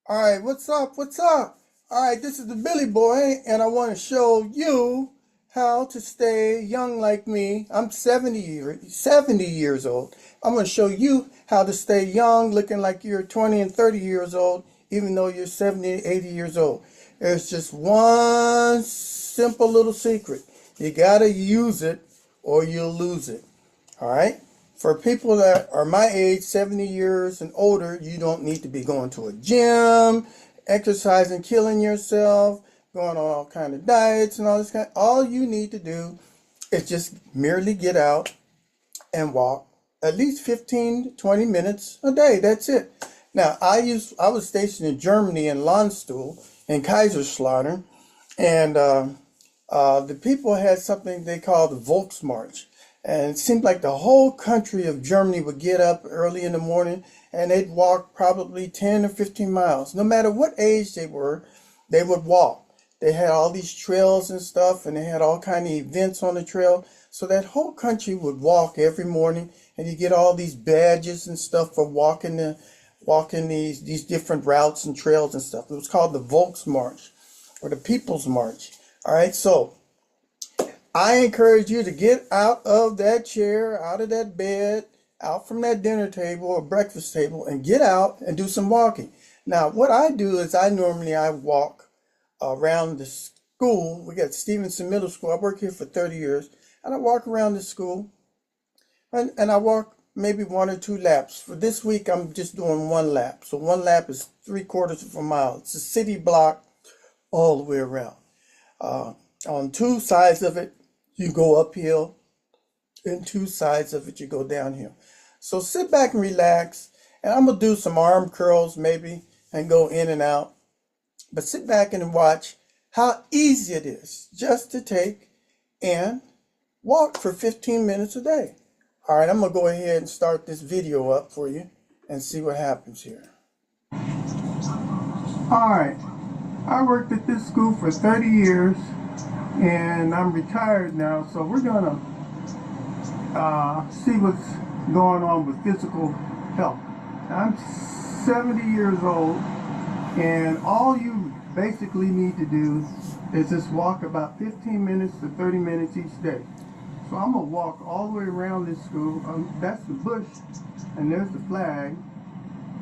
All right, what's up? What's up? All right, this is the Billy Boy, and I want to show you how to stay young like me. I'm 70 years old. I'm going to show you how to stay young, looking like you're 20 and 30 years old, even though you're 70, 80 years old. There's just one simple little secret. You got to use it or you'll lose it. All right? For people that are my age, 70 years and older, you don't need to be going to a gym, exercising, killing yourself, going on all kind of diets and all this kind. All you need to do is just merely get out and walk at least 15 to 20 minutes a day. That's it. Now, I was stationed in Germany in Landstuhl in Kaiserslautern, and the people had something they called the Volksmarch. And it seemed like the whole country of Germany would get up early in the morning and they'd walk probably 10 or 15 miles. No matter what age they were, they would walk. They had all these trails and stuff, and they had all kind of events on the trail. So that whole country would walk every morning, and you get all these badges and stuff for walking these different routes and trails and stuff. It was called the Volksmarch or the People's March. All right, so I encourage you to get out of that chair, out of that bed, out from that dinner table or breakfast table, and get out and do some walking. Now, what I do is I walk around the school. We got Stevenson Middle School. I worked here for 30 years, and I walk around the school, and I walk maybe one or two laps. For this week, I'm just doing one lap. So one lap is 3/4 of a mile. It's a city block all the way around. On two sides of it, you go uphill, and two sides of it, you go downhill. So sit back and relax, and I'm gonna do some arm curls maybe and go in and out. But sit back and watch how easy it is just to take and walk for 15 minutes a day. All right, I'm gonna go ahead and start this video up for you and see what happens here. All right, I worked at this school for 30 years and I'm retired now, so we're gonna see what's going on with physical health. I'm 70 years old, and all you basically need to do is just walk about 15 minutes to 30 minutes each day. So I'm gonna walk all the way around this school. That's the bush, and there's the flag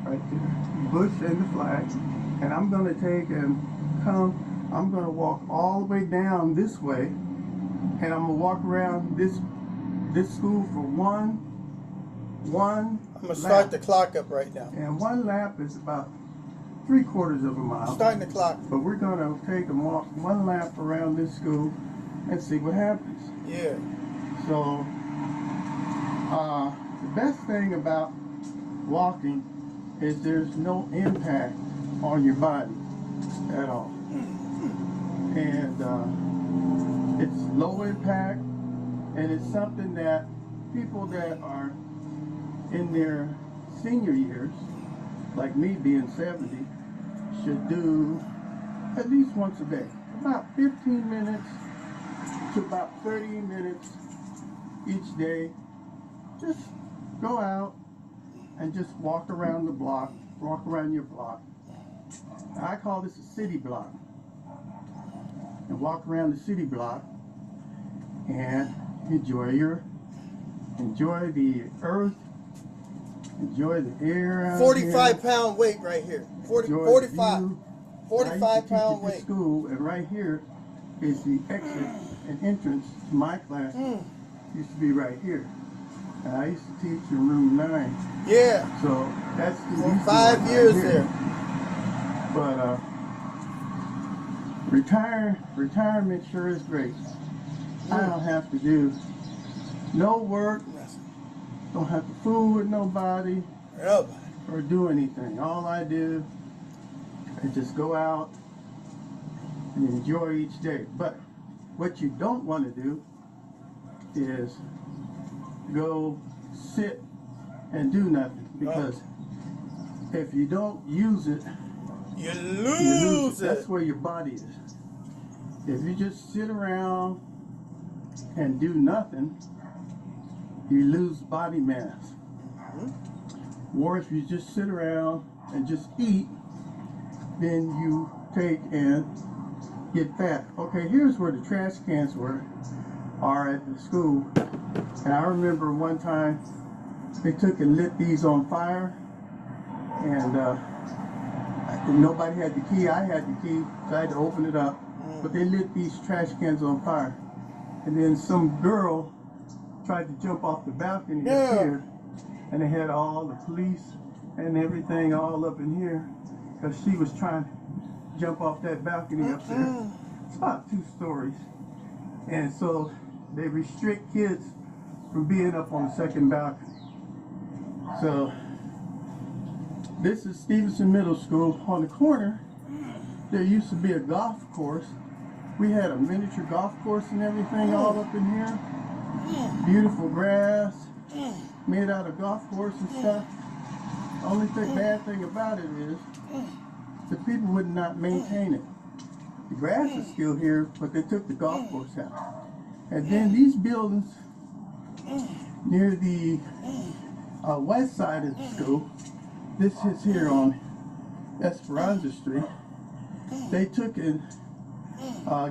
right there. Bush and the flag. And I'm gonna take and I'm gonna walk all the way down this way, and I'm gonna walk around this school for one I'm gonna start the clock up right now. And one lap is about 3/4 of a mile. Starting the clock. But we're gonna take and walk one lap around this school and see what happens. Yeah. So the best thing about walking is there's no impact on your body at all. And it's low impact, and it's something that people that are in their senior years, like me being 70, should do at least once a day. About 15 minutes to about 30 minutes each day. Just go out and just walk around the block, walk around your block. I call this a city block. And walk around the city block and enjoy the earth, enjoy the air. 45-pound weight right here. 45-pound weight. School, and right here is the exit and entrance to my class. Used to be right here. And I used to teach in room 9. Yeah. So that's for 5 years there. But retirement sure is great. I don't have to do no work, don't have to fool with nobody or do anything. All I do is just go out and enjoy each day. But what you don't want to do is go sit and do nothing, because if you don't use it, you lose it. That's where your body is. If you just sit around and do nothing, you lose body mass. Or if you just sit around and just eat, then you take and get back. Okay, here's where the trash cans are at the school. And I remember one time they took and lit these on fire, and nobody had the key. I had the key, so I had to open it up. But they lit these trash cans on fire, and then some girl tried to jump off the balcony up here, and they had all the police and everything all up in here because she was trying to jump off that balcony up there. It's about 2 stories, and so they restrict kids from being up on the second balcony. So this is Stevenson Middle School. On the corner there used to be a golf course. We had a miniature golf course and everything all up in here. Beautiful grass made out of golf course and stuff. The only bad thing about it is the people would not maintain it. The grass is still here, but they took the golf course out. And then these buildings near the west side of the school, this is here on Esperanza Street, they took and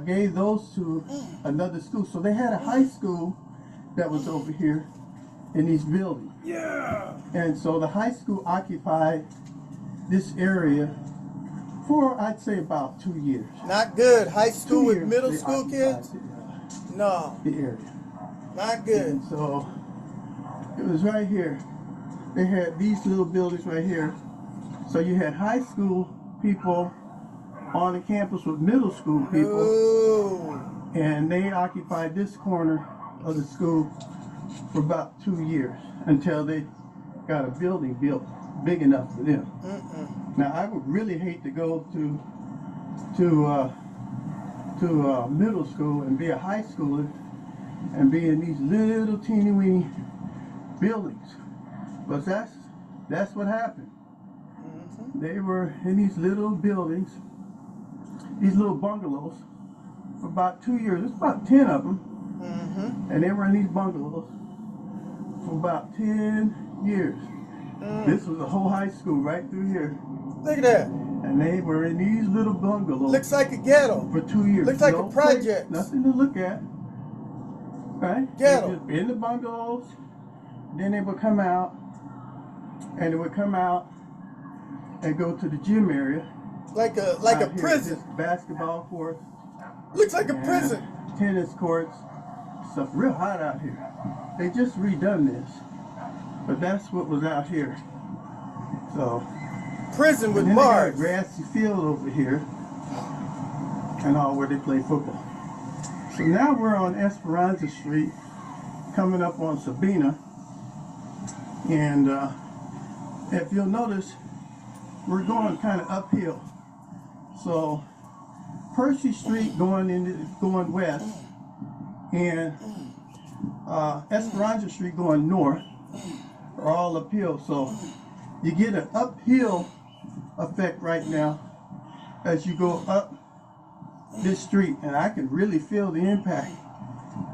gave those to another school. So they had a high school that was over here in these buildings. Yeah. And so the high school occupied this area for, I'd say, about 2 years. Not good. High school with middle school kids? No. The area. Not good. And so it was right here. They had these little buildings right here. So you had high school people on the campus with middle school people. Ooh. And they occupied this corner of the school for about 2 years until they got a building built big enough for them. Now I would really hate to go to middle school and be a high schooler and be in these little teeny weeny buildings, but that's what happened. They were in these little buildings, these little bungalows, for about 2 years. There's about 10 of them. And they were in these bungalows for about 10 years. This was a whole high school right through here. Look at that. And they were in these little bungalows. Looks like a ghetto. For 2 years. Looks like a project. Nothing to look at. Right? Ghetto. They just in the bungalows. Then they would come out. And they would come out and go to the gym area. Like a prison. Just basketball courts. Looks like a prison. Tennis courts. Stuff real hot out here. They just redone this, but that's what was out here. So prison with bars. They got a grassy field over here, and all where they play football. So now we're on Esperanza Street, coming up on Sabina, and if you'll notice, we're going kind of uphill. So Percy Street going west, and Esperanza Street going north are all uphill. So you get an uphill effect right now as you go up this street, and I can really feel the impact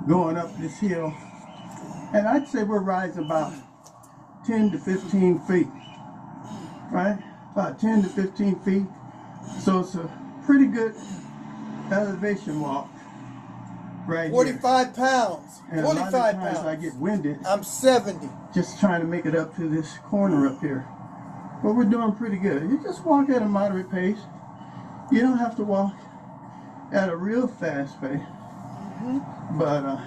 going up this hill. And I'd say we're rising about 10 to 15 feet, right? About 10 to 15 feet. So it's a pretty good elevation walk. Right 45 here. Pounds. And 45 a lot of times pounds. I get winded. I'm 70. Just trying to make it up to this corner up here. But we're doing pretty good. You just walk at a moderate pace. You don't have to walk at a real fast pace. But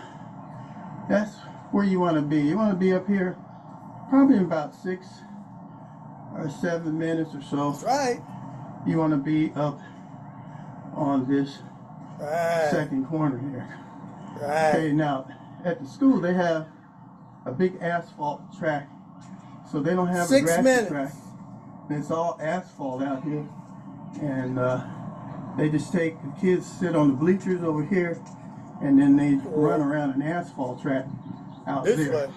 that's where you want to be. You want to be up here probably in about 6 or 7 minutes or so. That's right. You want to be up on this second corner here. Right. Okay, now at the school they have a big asphalt track, so they don't have a grassy track. And it's all asphalt out here, and they just take the kids sit on the bleachers over here, and then they run around an asphalt track out this there. Way.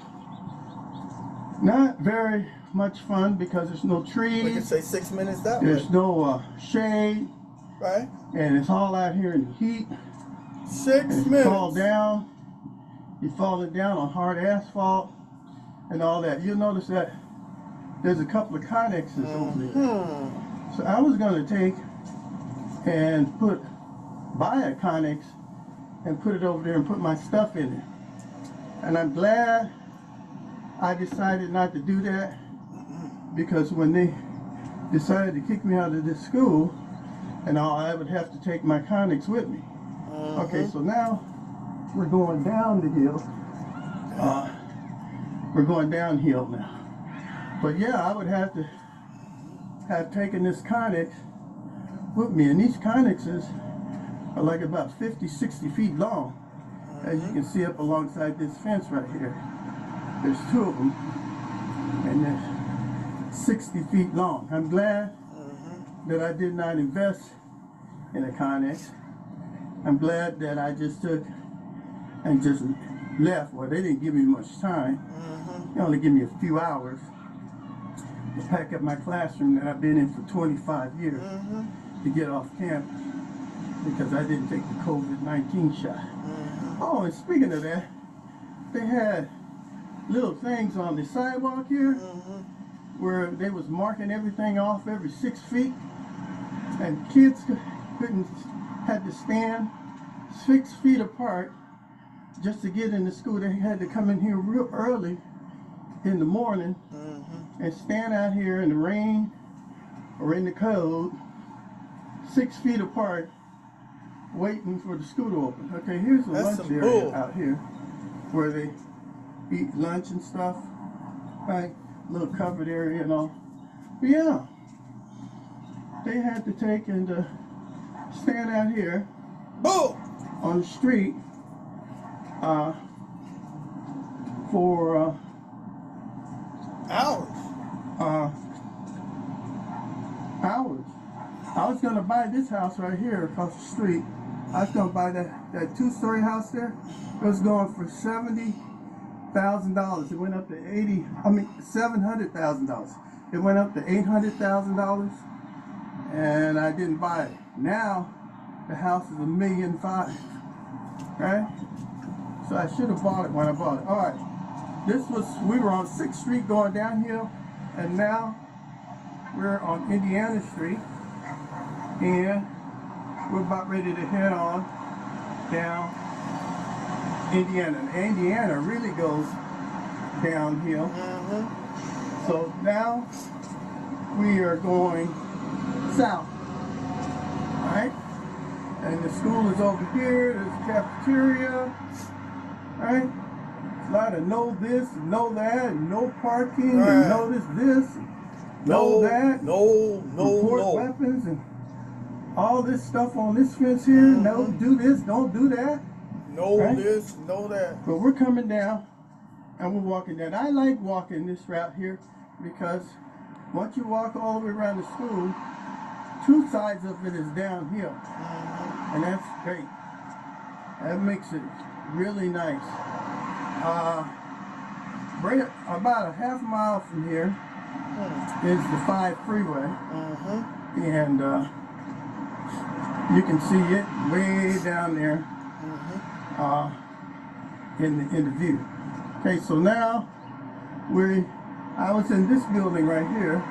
Not very much fun because there's no trees. We can say 6 minutes that way. There's no shade. Right. And it's all out here in the heat. 6 minutes. You fall down. You're falling down on hard asphalt and all that. You'll notice that there's a couple of connexes over there. So I was going to take and buy a Connex and put it over there and put my stuff in it. And I'm glad I decided not to do that, because when they decided to kick me out of this school and all, I would have to take my Connex with me. Okay, so now we're going down the hill. We're going downhill now. But yeah, I would have to have taken this Connex with me. And these Connexes are like about 50, 60 feet long. As you can see up alongside this fence right here. There's two of them. And they're 60 feet long. I'm glad that I did not invest in a Connex. I'm glad that I just took and just left. Well, they didn't give me much time. They only give me a few hours to pack up my classroom that I've been in for 25 years to get off campus, because I didn't take the COVID-19 shot. Oh, and speaking of that, they had little things on the sidewalk here where they was marking everything off every 6 feet, and kids had to stand 6 feet apart just to get into school. They had to come in here real early in the morning and stand out here in the rain or in the cold 6 feet apart waiting for the school to open. Okay, here's the lunch area out here where they eat lunch and stuff, right? Little covered area and all. But yeah, they had to take and stand out here on the street for Hours. Hours. I was gonna buy this house right here across the street. I was gonna buy that two-story house there. It was going for $70,000. It went up to $700,000. It went up to $800,000, and I didn't buy it. Now the house is $1.5 million, right? So I should have bought it when I bought it. All right. We were on 6th Street going downhill, and now we're on Indiana Street, and we're about ready to head on down Indiana. And Indiana really goes downhill. So now we are going south, all right? And the school is over here. There's a cafeteria, right? A lot of know this and know that, and no parking, and notice this, and know that. Report weapons and all this stuff on this fence here. No, do this, don't do that. This, know that. But we're coming down and we're walking down. I like walking this route here because once you walk all the way around the school, two sides of it is downhill. And that's great. That makes it really nice. About a half mile from here is the 5 freeway, and you can see it way down there in the view. Okay, so now I was in this building right here.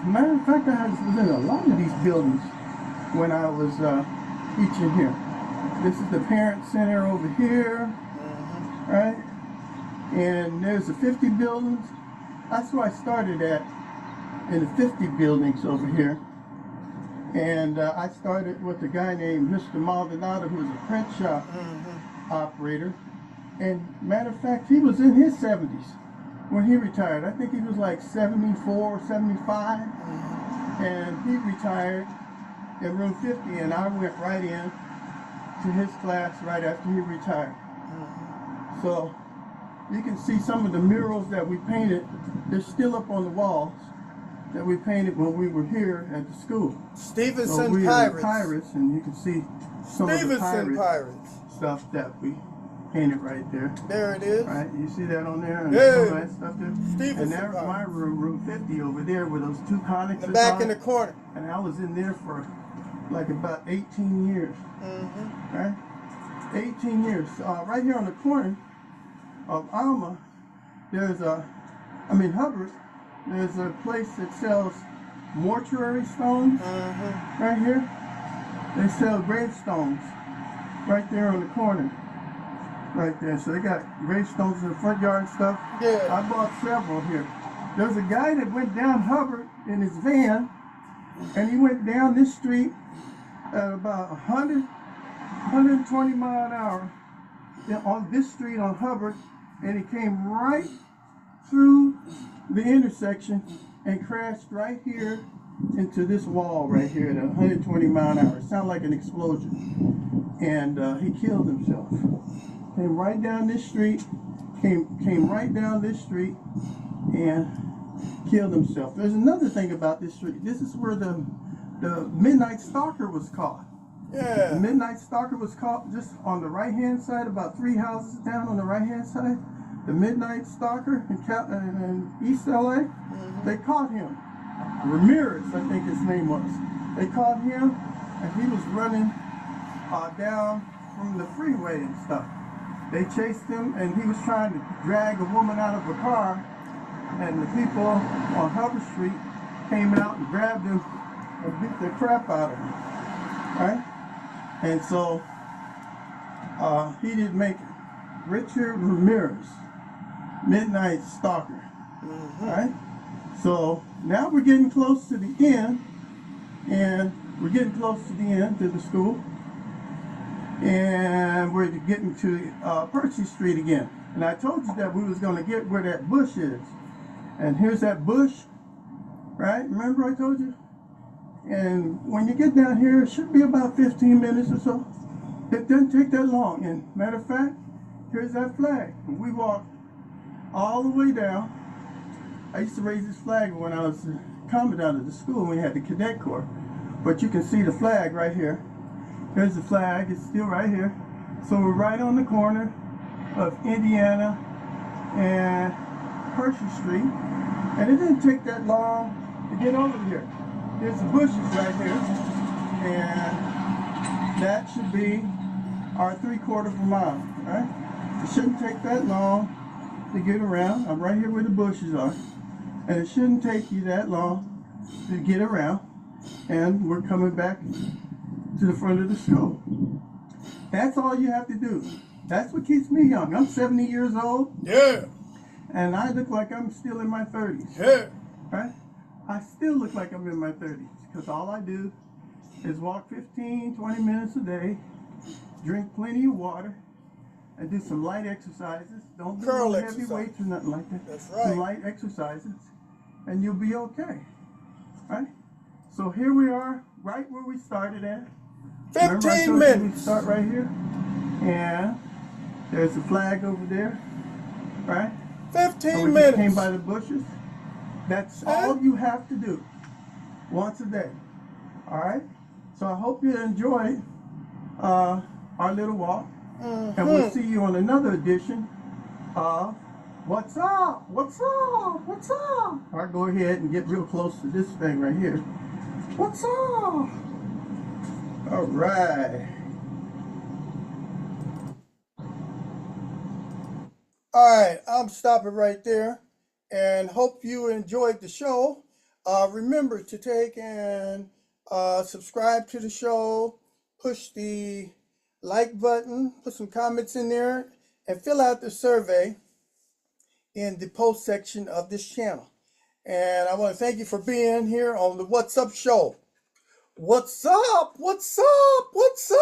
Matter of fact, I was in a lot of these buildings when I was teaching here. This is the parent center over here, right? And there's the 50 buildings. That's where I started at, in the 50 buildings over here. And I started with a guy named Mr. Maldonado, who was a print shop operator. And matter of fact, he was in his 70s when he retired. I think he was like 74 or 75. And he retired in room 50, and I went right in to his class right after he retired. So you can see some of the murals that we painted. They're still up on the walls that we painted when we were here at the school. Stevenson Pirates, and you can see some of the Pirates stuff that we painted right there. There it is. Right, you see that on there? And some of that stuff there. Stevenson and there's my room, room 50 over there, with those two Connexes back in the corner. And I was in there for like about 18 years. Right? 18 years. Right here on the corner of Alma, there's Hubbard, there's a place that sells mortuary stones right here. They sell gravestones right there on the corner. Right there. So they got gravestones in the front yard and stuff. Yeah. I bought several here. There's a guy that went down Hubbard in his van, and he went down this street at about 120 mile an hour on this street on Hubbard, and he came right through the intersection and crashed right here into this wall right here at 120 mile an hour. It sounded like an explosion. And he killed himself. Came right down this street, came right down this street and killed himself. There's another thing about this street. This is where the Midnight Stalker was caught. Yeah. The Midnight Stalker was caught just on the right-hand side, about 3 houses down on the right-hand side. The Midnight Stalker in East LA, they caught him. Ramirez, I think his name was. They caught him, and he was running down from the freeway and stuff. They chased him, and he was trying to drag a woman out of a car, and the people on Hubbard Street came out and grabbed him and beat the crap out of him, right? And so he didn't make it. Richard Ramirez, Midnight Stalker, right? So now we're getting close to the end, and we're getting close to the end to the school, and we're getting to Percy Street again. And I told you that we was going to get where that bush is, and here's that bush, right? Remember I told you? And when you get down here, it should be about 15 minutes or so. It doesn't take that long. And matter of fact, here's that flag. And we walked all the way down. I used to raise this flag when I was a commandant of the school when we had the cadet corps. But you can see the flag right here. Here's the flag. It's still right here. So we're right on the corner of Indiana and Percy Street. And it didn't take that long to get over here. There's the bushes right here. And that should be our 3/4 of a mile, right? It shouldn't take that long to get around. I'm right here where the bushes are. And it shouldn't take you that long to get around. And we're coming back to the front of the school. That's all you have to do. That's what keeps me young. I'm 70 years old. Yeah. And I look like I'm still in my 30s. Yeah. Right? I still look like I'm in my 30s. Because all I do is walk 15, 20 minutes a day, drink plenty of water, and do some light exercises. Don't do Curl no heavy exercise. weights or nothing like that. That's right. Some light exercises, and you'll be okay. Right? So here we are, right where we started at. Remember I 15 told you minutes. we start right here, and there's a flag over there, right? 15 And we just minutes. came by the bushes. That's all you have to do, once a day. All right. So I hope you enjoyed our little walk, and we'll see you on another edition of What's Up? What's Up? What's Up? All right, go ahead and get real close to this thing right here. What's up? All right. All right, I'm stopping right there, and hope you enjoyed the show. Remember to take and subscribe to the show, push the like button, put some comments in there, and fill out the survey in the post section of this channel. And I want to thank you for being here on the What's Up show. What's up? What's up? What's up?